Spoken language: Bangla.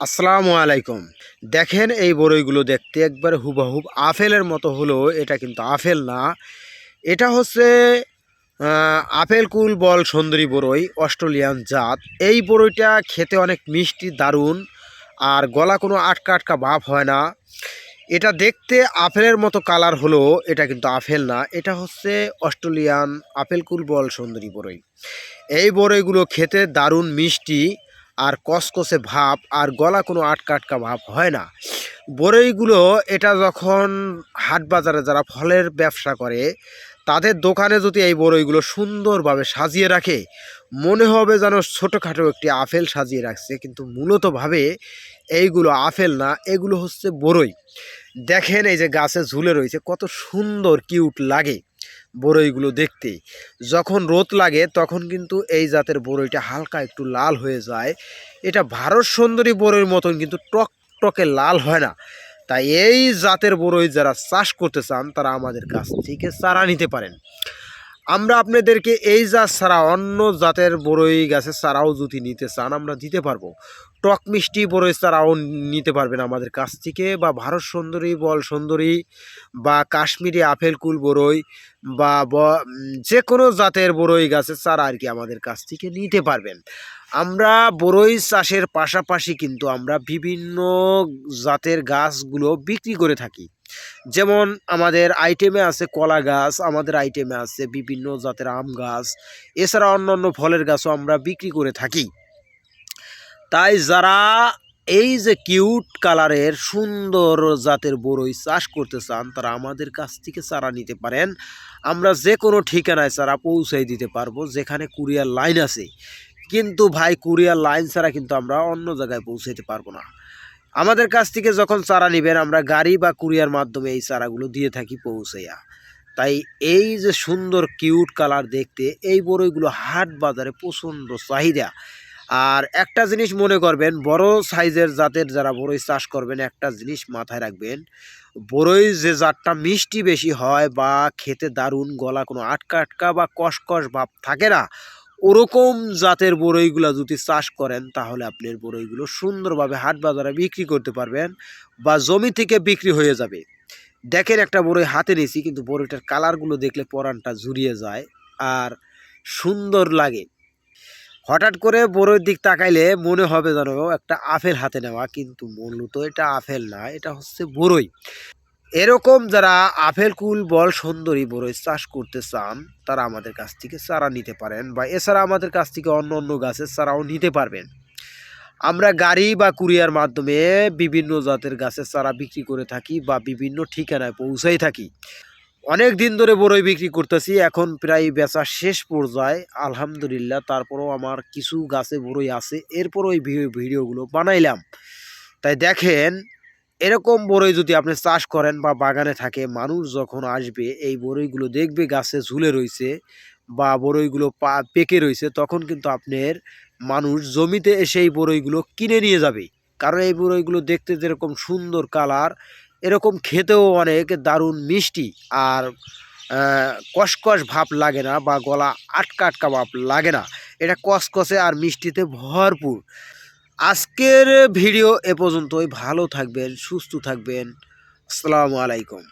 আসসালামু আলাইকুম। দেখেন এই বরইগুলো দেখতে একবারে হুবহুব আপেলের মতো হলেও এটা কিন্তু আপেল না। এটা হচ্ছে আপেল কুল বল সুন্দরী বরই, অস্ট্রেলিয়ান জাত। এই বরইটা খেতে অনেক মিষ্টি, দারুণ, আর গলা কোনো আটকা আটকা ভাব হয় না। এটা দেখতে আপেলের মতো কালার হলেও এটা কিন্তু আপেল না, এটা হচ্ছে অস্ট্রেলিয়ান আপেল কুল বল সুন্দরী বরই। এই বরইগুলো খেতে দারুণ মিষ্টি আর কসকসে ভাব, আর গলা কোনো আটকা আটকা ভাব হয় না। বরইগুলো এটা যখন হাট বাজারে যারা ফলের ব্যবসা করে তাদের দোকানে যদি এই বরইগুলো সুন্দরভাবে সাজিয়ে রাখে, মনে হবে যেন ছোটোখাটো একটি আপেল সাজিয়ে রাখছে, কিন্তু মূলতভাবে এইগুলো আপেল না, এগুলো হচ্ছে বরই। দেখেন এই যে গাছে ঝুলে রয়েছে, কত সুন্দর কিউট লাগে বরইগুলো দেখতে। যখন রোদ লাগে তখন কিন্তু এই জাতের বরইটা হালকা একটু লাল হয়ে যায়। এটা ভারত সুন্দরী বরইয়ের মতন কিন্তু টকটকে লাল হয় না। তাই এই জাতের বরই যারা চাষ করতে চান তারা আমাদের কাছ থেকে চারা নিতে পারেন। আমরা আপনাদেরকে এই জাত ছাড়া অন্য জাতের বরই গাছের চারাও যদি নিতে চান আমরা দিতে পারবো। টক মিষ্টি বরই চারাও নিতে পারবেন আমাদের কাছ থেকে, বা ভারত সুন্দরী বল সুন্দরী বা কাশ্মীরি আপেল কুল বরই বা যে কোনো জাতের বরই গাছের চারা আর কি আমাদের কাছ থেকে নিতে পারবেন। আমরা বরই চাষের পাশাপাশি কিন্তু আমরা বিভিন্ন জাতের গাছগুলো বিক্রি করে থাকি। যেমন আমাদের আইটেমে আছে কলা গাছ, আমাদের আইটেমে আছে বিভিন্ন জাতের আম গাছ, এছাড়া অন্যান্য ফলের গাছও আমরা বিক্রি করে থাকি। তাই যারা এই যে কিউট কালারের সুন্দর জাতের বরই চাষ করতে চান তারা আমাদের কাছ থেকে চারা নিতে পারেন। আমরা যে কোনো ঠিকানায় চারা পৌঁছাই দিতে পারবো, যেখানে কুরিয়ার লাইন আছে। কিন্তু ভাই, কুরিয়ার লাইন ছাড়া কিন্তু আমরা অন্য জায়গায় পৌঁছাইতে পারবো না। আমাদের কাছ থেকে যখন চারা নেবেন আমরা গাড়ি বা কুরিয়ার মাধ্যমে এই চারাগুলো দিয়ে থাকি পৌঁছাইয়া। তাই এই যে সুন্দর কিউট কালার দেখতে এই বরইগুলো হাট বাজারে প্রচণ্ড চাহিদা। আর একটা জিনিস মনে করবেন, বড় সাইজের জাতের যারা বরই চাষ করবেন একটা জিনিস মাথায় রাখবেন, বরই যে জাতটা মিষ্টি বেশি হয় বা খেতে দারুণ, গলা কোনো আটকা আটকা বা কসকস ভাব থাকে না, ওরকম জাতের বরইগুলো যদি চাষ করেন তাহলে আপনার বরইগুলো সুন্দরভাবে হাট বাজারে বিক্রি করতে পারবেন বা জমি থেকে বিক্রি হয়ে যাবে। দেখেন একটা বরই হাতে নিয়েছি, কিন্তু বরইটার কালারগুলো দেখলে পরানটা জুড়িয়ে যায় আর সুন্দর লাগে। হঠাৎ করে বরইয়ের দিক তাকাইলে মনে হবে যেন একটা আপেল হাতে নেওয়া, কিন্তু মূলত এটা আপেল না, এটা হচ্ছে বরই। এরকম যারা আপেল কুল বল সুন্দরী বরই চাষ করতে চান তারা আমাদের কাছ থেকে চারা নিতে পারেন, বা এছাড়া আমাদের কাছ থেকে অন্য অন্য গাছের চারাও নিতে পারবেন। আমরা গাড়ি বা কুরিয়ার মাধ্যমে বিভিন্ন জাতের গাছের চারা বিক্রি করে থাকি বা বিভিন্ন ঠিকানায় পৌঁছাই থাকি। অনেক দিন ধরে বরই বিক্রি করতেছি, এখন প্রায় বেচা শেষ পর্যায়ে আলহামদুলিল্লাহ। তারপরেও আমার কিছু গাছে বরই আছে, এরপর ওই ভিডিওগুলো বানাইলাম। তাই দেখেন, এরকম বরই যদি আপনি চাষ করেন বা বাগানে থাকে, মানুষ যখন আসবে এই বরইগুলো দেখবে গাছে ঝুলে রয়েছে বা বরইগুলো পেকে রয়েছে, তখন কিন্তু আপনার মানুষ জমিতে এসে এই বরইগুলো কিনে নিয়ে যাবে। কারণ এই বরইগুলো দেখতে যেরকম সুন্দর কালার, এরকম খেতেও অনেক দারুণ মিষ্টি, আর কসকস ভাব লাগে না বা গলা আটকা আটকা ভাব লাগে না। এটা কসকসে আর মিষ্টিতে ভরপুর। আজকের ভিডিও এ পর্যন্তই। ভালো থাকবেন, সুস্থ থাকবেন। আসসালামু আলাইকুম।